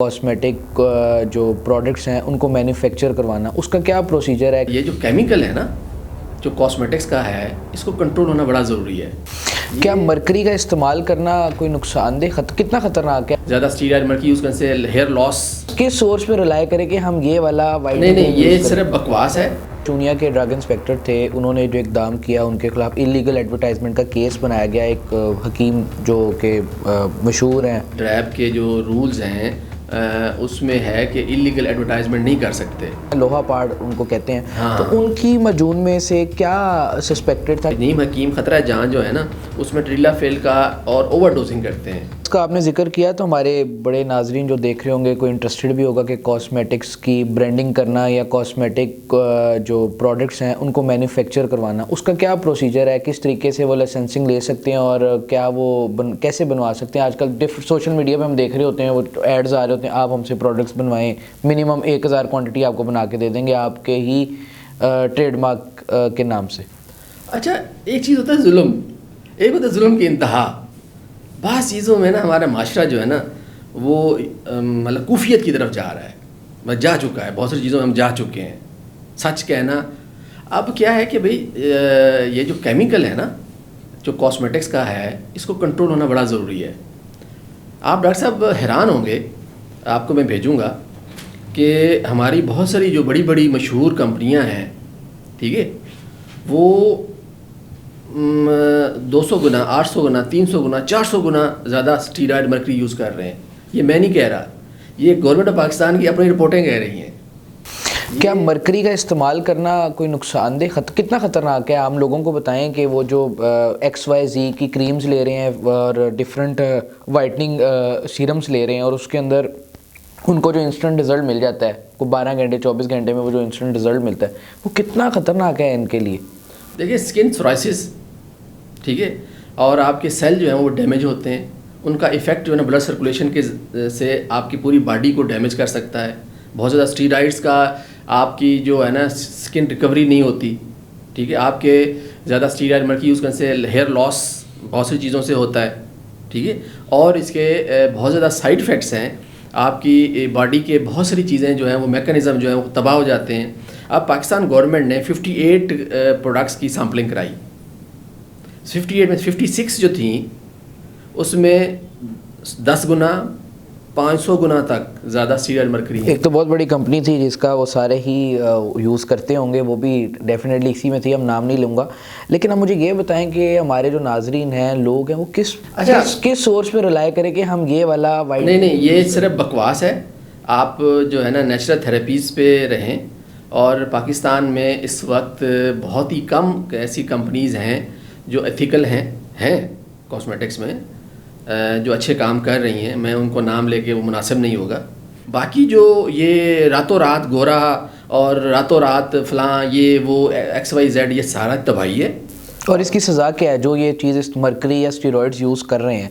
Cosmetic جو products ہیں ان کو مینوفیکچر کروانا، اس کا کیا پروسیجر ہے؟ یہ جو کیمیکل ہے نا جو کاسمیٹکس کا ہے، اس کو کنٹرول ہونا بڑا ضروری ہے. کیا مرکری کا استعمال کرنا کوئی نقصان دہ کتنا خطرناک ہے؟ زیادہ اسٹیرائڈ مرکی یوز کرنے سے ہیئر لاس. کس سورس پہ رلائے کرے کہ ہم یہ والا نہیں یہ صرف بکواس ہے. چونیا کے ڈرگ انسپیکٹر تھے، انہوں نے جو اقدام کیا ان کے خلاف انلیگل ایڈورٹائزمنٹ کا کیس بنایا گیا. ایک حکیم جو کہ مشہور ہیں. ڈریب کے جو رولز ہیں اس میں ہے کہ انلیگل ایڈورٹائزمنٹ نہیں کر سکتے. لوہا پاڑ ان کو کہتے ہیں. ہاں. تو ان کی مجون میں سے کیا سسپیکٹڈ تھا؟ نیم حکیم خطرہ جان جو ہے نا اس میں ٹریلا فیل کا اور اوور ڈوزنگ کرتے ہیں. اس کا آپ نے ذکر کیا تو ہمارے بڑے ناظرین جو دیکھ رہے ہوں گے کوئی انٹرسٹڈ بھی ہوگا کہ کاسمیٹکس کی برانڈنگ کرنا یا کاسمیٹک جو پروڈکٹس ہیں ان کو مینوفیکچر کروانا، اس کا کیا پروسیجر ہے؟ کس طریقے سے وہ لائسنسنگ لے سکتے ہیں اور کیا وہ کیسے بنوا سکتے ہیں؟ آج کل سوشل میڈیا پہ ہم دیکھ رہے ہوتے ہیں، وہ ایڈز آ رہے ہوتے ہیں، آپ ہم سے پروڈکٹس بنوائیں، منیمم 1000 کوانٹٹی آپ کو بنا کے دے دیں گے آپ کے ہی ٹریڈ مارک کے نام سے. اچھا ایک چیز ہوتا ہے ظلم، ایک ہوتا ہے ظلم کی انتہا. بعض چیزوں میں نا ہمارا معاشرہ جو ہے نا وہ مطلب کوفیت کی طرف جا رہا ہے، بس جا چکا ہے. بہت ساری چیزوں میں ہم جا چکے ہیں. سچ کہنا اب کیا ہے کہ بھئی یہ جو کیمیکل ہے نا جو کاسمیٹکس کا ہے، اس کو کنٹرول ہونا بڑا ضروری ہے. آپ ڈاکٹر صاحب حیران ہوں گے، آپ کو میں بھیجوں گا کہ ہماری بہت ساری جو بڑی بڑی مشہور کمپنیاں ہیں، ٹھیک ہے، وہ 200 گنا 800 گنا 300 گنا 400 گنا زیادہ اسٹیرائڈ مرکری یوز کر رہے ہیں. یہ میں نہیں کہہ رہا، یہ گورنمنٹ آف پاکستان کی اپنی رپورٹیں کہہ رہی ہیں. کیا مرکری کا استعمال کرنا کوئی نقصان دہ کتنا خطرناک ہے؟ عام لوگوں کو بتائیں کہ وہ جو XYZ کی کریمز لے رہے ہیں اور ڈفرینٹ وائٹننگ سیرمز لے رہے ہیں اور اس کے اندر ان کو جو انسٹنٹ رزلٹ مل جاتا ہے، کو 12 گھنٹے 24 گھنٹے میں وہ جو انسٹنٹ رزلٹ ملتا ہے، وہ کتنا خطرناک ہے ان کے لیے؟ دیکھیے اسکن سورائسس، ٹھیک ہے، اور آپ کے سیل جو ہیں وہ ڈیمیج ہوتے ہیں. ان کا ایفیکٹ جو ہے نا بلڈ سرکولیشن کے سے آپ کی پوری باڈی کو ڈیمیج کر سکتا ہے. بہت زیادہ اسٹیرائڈس کا آپ کی جو ہے نا اسکن ریکوری نہیں ہوتی. ٹھیک ہے، آپ کے زیادہ اسٹیرائڈ مرکی یوز کرنے سے ہیئر لاس بہت سی چیزوں سے ہوتا ہے. ٹھیک ہے، اور اس کے بہت زیادہ سائڈ افیکٹس ہیں. آپ کی باڈی کے بہت ساری چیزیں جو ہیں وہ میکانزم جو ہیں وہ تباہ ہو جاتے ہیں. اب پاکستان گورنمنٹ نے 58 پروڈکٹس کی سیمپلنگ کرائی. 58 میں 56 جو تھیں اس میں 10 گنا 500 گنا تک زیادہ اسٹیرائڈ مرکری ہے. ایک تو بہت بڑی کمپنی تھی جس کا وہ سارے ہی یوز کرتے ہوں گے، وہ بھی ڈیفینیٹلی اسی میں تھی، ہم نام نہیں لوں گا. لیکن اب مجھے یہ بتائیں کہ ہمارے جو ناظرین ہیں، لوگ ہیں، وہ کس سورس پہ رلائے کرے کہ ہم یہ والا نہیں یہ صرف بکواس ہے. آپ جو ہے نا نیچرل تھراپیز پہ رہیں. اور پاکستان میں اس وقت بہت ہی کم ایسی کمپنیز ہیں جو ایتھیکل ہیں کاسمیٹکس میں، جو اچھے کام کر رہی ہیں. میں ان کو نام لے کے وہ مناسب نہیں ہوگا. باقی جو یہ راتوں رات گورا اور راتوں رات فلاں یہ وہ XYZ یہ سارا تباہی ہے. اور اس کی سزا کیا ہے؟ جو یہ چیز مرکری یا اسٹیرائڈز یوز کر رہے ہیں،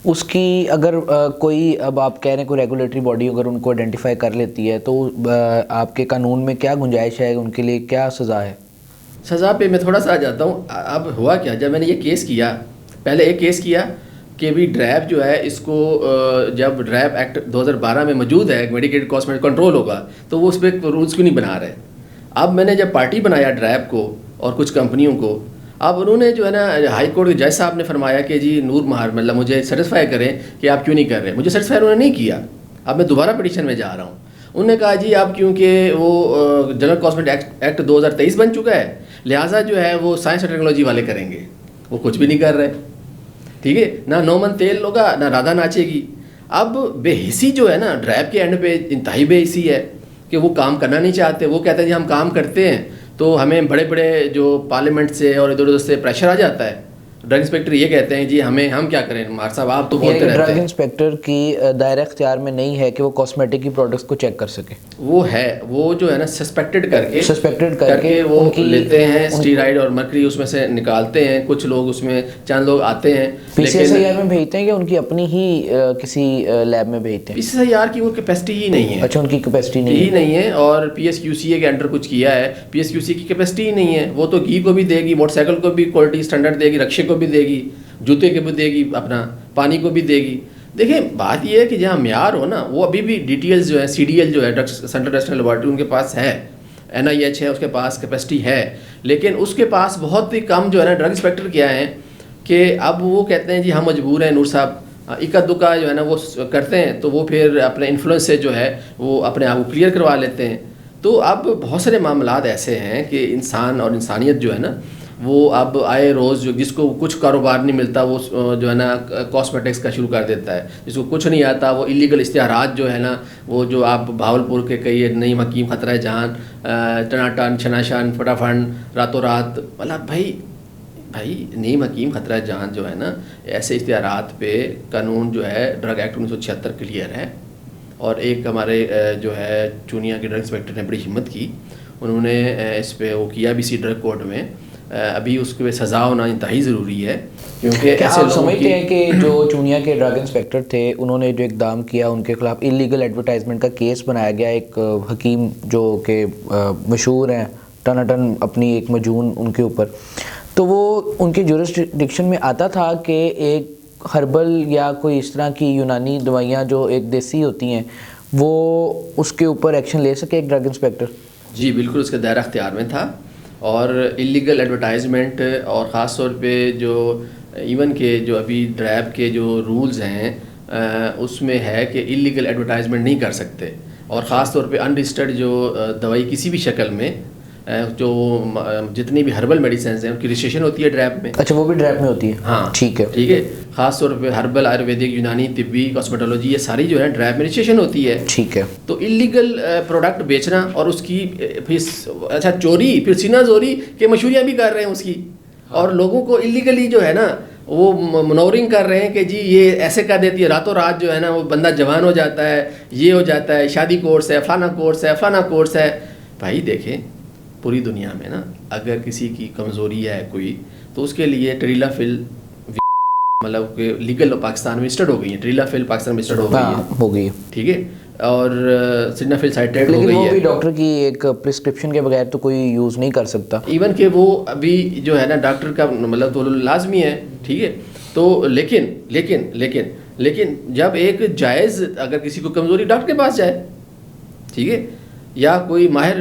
اس کی اگر کوئی، اب آپ کہہ رہے ہیں کوئی ریگولیٹری باڈی اگر ان کو آئیڈینٹیفائی کر لیتی ہے تو آپ کے قانون میں کیا گنجائش ہے؟ ان کے لیے کیا سزا ہے؟ سزا پہ میں تھوڑا سا آ جاتا ہوں. اب ہوا کیا، جب میں نے یہ کیس کیا، پہلے ایک کیس کیا کہ بھی ڈریب جو ہے اس کو جب ڈریب ایکٹ 2012 میں موجود ہے، میڈیکیٹڈ کاسمیٹک کنٹرول ہوگا، تو وہ اس پہ رولز کیوں نہیں بنا رہے. اب میں نے جب پارٹی بنایا ڈریب کو اور کچھ کمپنیوں کو، اب انہوں نے جو ہے نا ہائی کورٹ کے جج صاحب نے فرمایا کہ جی نور مہار مطلب مجھے سیٹسفائی کریں کہ آپ کیوں نہیں کر رہے. مجھے سیٹسفائی انہوں نے نہیں کیا. اب میں دوبارہ پٹیشن میں جا رہا ہوں. انہوں نے کہا جی اب کیونکہ وہ جنرل کاسمیٹک ایکٹ 2023 بن چکا ہے، لہٰذا جو ہے وہ سائنس اور ٹیکنالوجی والے کریں گے. وہ کچھ بھی نہیں کر رہے. ٹھیک ہے، نہ نومن تیل ہوگا نہ رادھا ناچے گی. اب بے حسی جو ہے نا ڈرائب کے اینڈ پہ انتہائی بے حسی ہے کہ وہ کام کرنا نہیں چاہتے. وہ کہتے ہیں جی ہم کام کرتے ہیں تو ہمیں بڑے بڑے جو پارلیمنٹ سے اور ادھر ادھر سے پریشر آ جاتا ہے. ڈرگ انسپیکٹر یہ کہتے ہیں جی ہم کیا کریں مار صاحب، آپ تو بولتے رہتے ہیں. ڈرگ انسپیکٹر کی دائرہ اختیار میں نہیں ہے کہ وہ کاسمیٹک کی پروڈکٹس کو چیک کر سکے. وہ ہے، وہ جو ہے نا سسپیکٹڈ کر کے وہ لیتے ہیں اسٹیرائڈ اور مرکری اس میں سے نکالتے ہیں. کچھ لوگ اس میں چند لوگ آتے ہیں PCSIR میں بھیجتے ہیں کہ ان کی اپنی ہی کسی لیب میں بھیجتے ہیں. PCSIR کی وہ کیپیسٹی ہی نہیں ہے. اچھا، ان کی کیپیسٹی نہیں ہے. اور PSQCA کے انڈر کچھ کیا ہے، PSQCA کی کیپیسٹی ہی نہیں ہے. وہ تو گھی کو بھی دے گی، موٹر سائیکل کو بھی کوالٹی اسٹینڈرڈ دے گی، رکشے کو بھی دے گی، جوتے کو بھی دے گی، اپنا پانی کو بھی دے گی. دیکھیں بات یہ ہے کہ جہاں معیار ہو نا وہ ابھی بھی ڈیٹیلز جو ہے CDL جو ہے ڈرگس سینٹرل نیشنل لیبارٹری ان کے پاس ہے, NIH ہے اس کے پاس کیپیسٹی ہے, لیکن اس کے پاس بہت ہی کم جو ہے نا ڈرگ انسپیکٹر کیا ہیں کہ اب وہ کہتے ہیں جی ہم مجبور ہیں نور صاحب, اکا دکا جو ہے نا وہ کرتے ہیں تو وہ پھر اپنے انفلوئنس سے جو ہے وہ اپنے آپ کو کلیئر کروا لیتے ہیں. تو اب بہت سارے معاملات ایسے ہیں کہ انسان اور انسانیت جو ہے نا وہ اب آئے روز جس کو کچھ کاروبار نہیں ملتا وہ جو ہے نا کاسمیٹکس کا شروع کر دیتا ہے, جس کو کچھ نہیں آتا وہ ایلیگل اشتہارات جو ہے نا وہ جو آپ بھاولپور کے کئی نعیم حکیم خطرہ جان ٹناٹن چھناشان فٹافنڈ راتوں رات, مطلب بھائی نعیم حکیم خطرہ جان جو ہے نا ایسے اشتہارات پہ قانون جو ہے ڈرگ ایکٹ 1976 کلیئر ہے. اور ایک ہمارے جو ہے چونیا کے ڈرگ انسپیکٹر نے بڑی ہمت کی, انہوں نے اس پہ وہ کیا BC ڈرگ کوڈ میں, ابھی اس کے سزا ہونا انتہائی ضروری ہے کیونکہ کیا آپ سمجھتے ہیں کہ جو چونیا کے ڈرگ انسپیکٹر تھے انہوں نے جو اقدام کیا ان کے خلاف انلیگل ایڈورٹائزمنٹ کا کیس بنایا گیا, ایک حکیم جو کہ مشہور ہیں ٹناٹن اپنی ایک مجون ان کے اوپر, تو وہ ان کے جورسڈکشن میں آتا تھا کہ ایک ہربل یا کوئی اس طرح کی یونانی دوائیاں جو ایک دیسی ہوتی ہیں وہ اس کے اوپر ایکشن لے سکے ایک ڈرگ انسپیکٹر؟ جی بالکل اس کے دائرہ اختیار میں تھا, اور انلیگل ایڈورٹائزمنٹ اور خاص طور پہ جو ایون کہ جو ابھی ڈریب کے جو رولز ہیں اس میں ہے کہ انلیگل ایڈورٹائزمنٹ نہیں کر سکتے, اور خاص طور پہ انرجسٹرڈ جو دوائی کسی بھی شکل میں جو جتنی بھی ہربل میڈیسنز ہیں ان کی رجسٹریشن ہوتی ہے ڈریب میں. اچھا وہ بھی ڈریب میں ہوتی ہے؟ ہاں ٹھیک ہے, خاص طور پہ ہربل آیورویدک یونانی طبی کاسمیٹولوجی یہ ساری جو ہے ڈریب میں رجسٹریشن ہوتی ہے. ٹھیک ہے, تو انلیگل پروڈکٹ بیچنا اور اس کی پھر اچھا چوری پھر سینہ زوری کے مشہوریاں بھی کر رہے ہیں اس کی, اور لوگوں کو انلیگلی جو ہے نا وہ منورنگ کر رہے ہیں کہ جی یہ ایسے کر دیتی ہے راتوں رات جو ہے نا وہ بندہ جوان ہو جاتا ہے, یہ ہو جاتا ہے, شادی کورس ہے, فلانا کورس ہے, فلانا کورس ہے. بھائی دیکھیں پوری دنیا میں نا اگر کسی کی کمزوری ہے کوئی تو اس کے لیے ٹریلا فل مطلب کہ لیگل پاکستان میں اسٹارٹ ہو گئی ہے, ٹریلا فل پاکستان میں اسٹارٹ ہو گئی ہے, ٹھیک ہے, اور سڈنافل سائٹریٹ ہو گئی ہے. لیکن وہ بھی ڈاکٹر کی ایک پرسکرپشن کے بغیر تو کوئی یوز نہیں کر سکتا, ایون کہ وہ ابھی جو ہے نا ڈاکٹر کا مطلب تو لازمی ہے, ٹھیک ہے. تو لیکن جب ایک جائز اگر کسی کو کمزوری ڈاکٹر کے پاس جائے, ٹھیک ہے, یا کوئی ماہر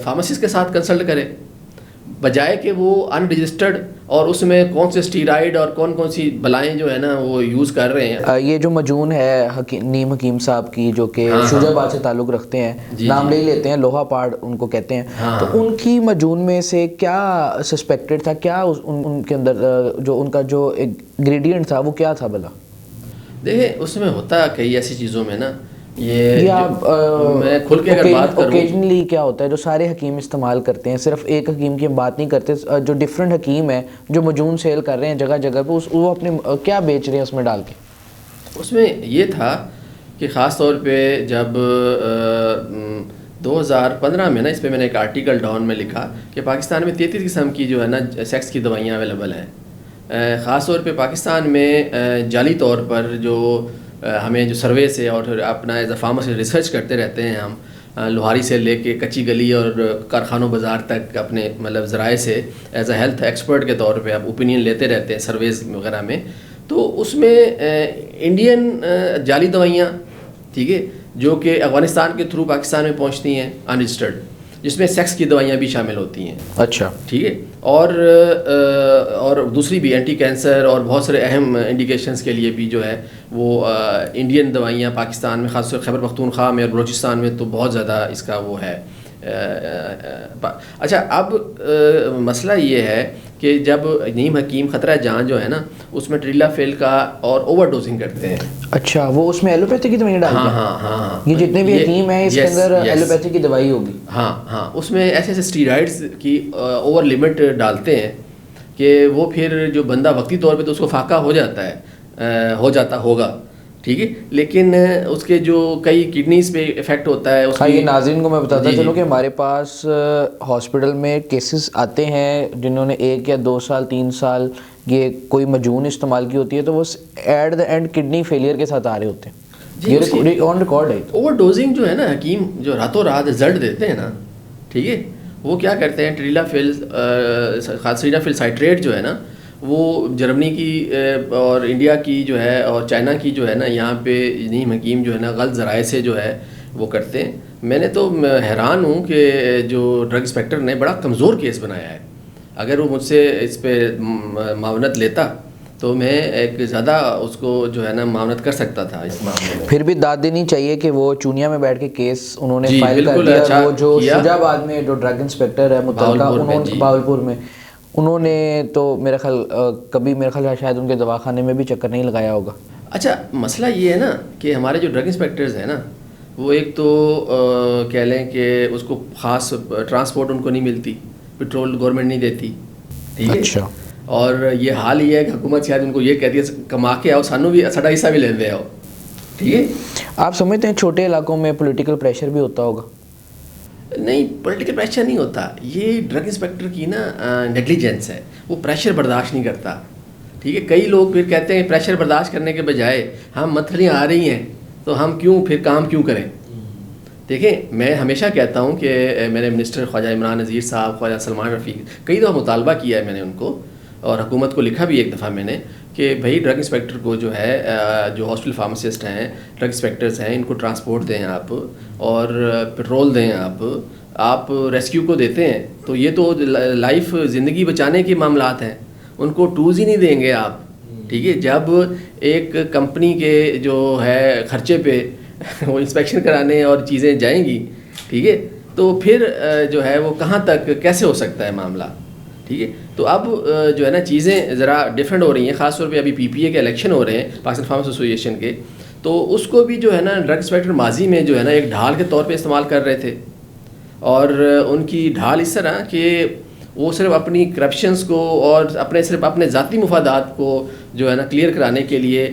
فارماسسٹ کے ساتھ کنسلٹ کرے, بجائے کہ وہ ان رجسٹرڈ اور اس میں کون سے اسٹیرائڈ اور کون سی بلائیں جو ہے نا وہ یوز کر رہے ہیں. یہ جو مجون ہے نعیم حکیم صاحب کی جو کہ شجاع آباد سے تعلق رکھتے ہیں, نام لے لیتے ہیں, لوہا پاڑ ان کو کہتے ہیں, تو ان کی مجون میں سے کیا سسپیکٹڈ تھا, کیا ان کے اندر جو ان کا جو انگریڈینٹ تھا وہ کیا تھا بھلا؟ دیکھیں اس میں ہوتا کئی ایسی چیزوں میں نا یہ میں کھل کے اگر بات کروں اوکیجنلی کیا ہوتا ہے جو سارے حکیم استعمال کرتے ہیں, صرف ایک حکیم کی بات نہیں کرتے, جو ڈفرینٹ حکیم ہیں جو مجون سیل کر رہے ہیں جگہ جگہ پہ, وہ اپنے کیا بیچ رہے ہیں اس میں ڈال کے. اس میں یہ تھا کہ خاص طور پہ جب 2015 میں نا اس پہ میں نے ایک آرٹیکل ڈاؤن میں لکھا کہ پاکستان میں 33 قسم کی جو ہے نا سیکس کی دوائیاں اویلیبل ہیں. خاص طور پہ پاکستان میں جعلی طور پر جو ہمیں جو سروے سے اور اپنا ایز اے فارمر سے ریسرچ کرتے رہتے ہیں ہم, لوہاری سے لے کے کچی گلی اور کارخانوں بازار تک اپنے مطلب ذرائع سے ایز اے ہیلتھ ایکسپرٹ کے طور پہ آپ اوپینین لیتے رہتے ہیں سرویز وغیرہ میں. تو اس میں انڈین جعلی دوائیاں, ٹھیک ہے, جو کہ افغانستان کے تھرو پاکستان میں پہنچتی ہیں انرجسٹرڈ, جس میں سیکس کی دوائیاں بھی شامل ہوتی ہیں. اچھا ٹھیک ہے, اور دوسری بھی اینٹی کینسر اور بہت سارے اہم انڈیکیشنز کے لیے بھی جو ہے وہ انڈین دوائیاں پاکستان میں خاص طور خیبر پختونخوا میں اور بلوچستان میں تو بہت زیادہ اس کا وہ ہے. اچھا اب مسئلہ یہ ہے کہ جب نعیم حکیم خطرہ جان جو ہے نا اس میں ٹریلا فیل کا اور اوور ڈوزنگ کرتے ہیں. اچھا وہ اس میں ایلوپیتھی کی دوائی ڈالتے ہیں؟ ہاں یہ جتنے بھی حکیم ہیں اس کے اندر ایلوپیتھی کی دوائی ہوگی. ہاں اس میں ایسے اسٹیرائڈز کی اوور لمٹ ڈالتے ہیں کہ وہ پھر جو بندہ وقتی طور پہ تو اس کو فاقہ ہو جاتا ہوگا, ٹھیک ہے, لیکن اس کے جو کئی کڈنیز پہ افیکٹ ہوتا ہے. یہ ناظرین کو میں بتاتا چلوں کہ ہمارے پاس ہاسپٹل میں کیسز آتے ہیں جنہوں نے 1 یا 2 سال 3 سال یہ کوئی مجون استعمال کی ہوتی ہے, تو وہ at the end kidney failure کے ساتھ آ رہے ہوتے ہیں. یہ آن ریکارڈ ہے. اوور ڈوزنگ جو ہے نا حکیم جو راتوں رات رزلٹ دیتے ہیں نا, ٹھیک ہے, وہ کیا کرتے ہیں ٹریلا فل سائٹریٹ جو ہے نا وہ جرمنی کی اور انڈیا کی جو ہے اور چائنا کی جو ہے نا یہاں پہ نیم حکیم جو ہے نا غلط ذرائع سے جو ہے وہ کرتے ہیں. میں نے تو حیران ہوں کہ جو ڈرگ انسپیکٹر نے بڑا کمزور کیس بنایا ہے. اگر وہ مجھ سے اس پہ معاونت لیتا تو میں ایک زیادہ اس کو جو ہے نا معاونت کر سکتا تھا اس معاملے میں. پھر بھی داد دینی چاہیے کہ وہ چونیا میں بیٹھ کے کیس انہوں نے جی فائل کر بالکل دیا. اچھا وہ جو کیا. شجاع آباد میں جو ڈرگ انسپیکٹر ہے متعلقہ بہاولپور میں انہوں نے تو میرا خیال کبھی میرا خیال ہے شاید ان کے دواخانے میں بھی چکر نہیں لگایا ہوگا. اچھا مسئلہ یہ ہے نا کہ ہمارے جو ڈرگ انسپیکٹرز ہیں نا وہ ایک تو کہہ لیں کہ اس کو خاص ٹرانسپورٹ ان کو نہیں ملتی, پیٹرول گورنمنٹ نہیں دیتی, ٹھیک ہے. اچھا. اور یہ حال یہ ہے کہ حکومت شاید ان کو یہ کہتی ہے کما کے آؤ سانو بھی ساڈا حصہ بھی لیندے آؤ, ٹھیک ہے. آپ سمجھتے ہیں چھوٹے علاقوں میں پولیٹیکل پریشر بھی ہوتا ہوگا؟ نہیں, پولیٹیکل پریشر نہیں ہوتا. یہ ڈرگ انسپیکٹر کی نا نیگلیجنس ہے, وہ پریشر برداشت نہیں کرتا, ٹھیک ہے. کئی لوگ پھر کہتے ہیں پریشر برداشت کرنے کے بجائے ہم متھلیاں آ رہی ہیں تو ہم کیوں پھر کام کیوں کریں. دیکھیں میں ہمیشہ کہتا ہوں کہ میرے منسٹر خواجہ عمران نذیر صاحب, خواجہ سلمان رفیق, کئی دفعہ مطالبہ کیا ہے میں نے ان کو اور حکومت کو لکھا بھی ایک دفعہ میں نے کہ بھائی ڈرگ انسپیکٹر کو جو ہے جو ہاسپٹل فارماسسٹ ہیں, ڈرگ انسپیکٹرز ہیں, ان کو ٹرانسپورٹ دیں آپ اور پیٹرول دیں آپ ریسکیو کو دیتے ہیں تو یہ تو لائف زندگی بچانے کے معاملات ہیں, ان کو ٹولز ہی نہیں دیں گے آپ, ٹھیک ہے. جب ایک کمپنی کے جو ہے خرچے پہ وہ انسپیکشن کرانے اور چیزیں جائیں گی, ٹھیک ہے, تو پھر جو ہے وہ کہاں تک کیسے ہو سکتا ہے معاملہ, ٹھیک ہے. تو اب جو ہے نا چیزیں ذرا ڈفرینٹ ہو رہی ہیں, خاص طور پہ ابھی پی پی اے کے الیکشن ہو رہے ہیں پاکستان فارمرز ایسوسی ایشن کے, تو اس کو بھی جو ہے نا ڈرگ انسپیکٹر ماضی میں جو ہے نا ایک ڈھال کے طور پہ استعمال کر رہے تھے, اور ان کی ڈھال اس طرح کہ وہ صرف اپنی کرپشنز کو اور صرف اپنے ذاتی مفادات کو جو ہے نا کلیئر کرانے کے لیے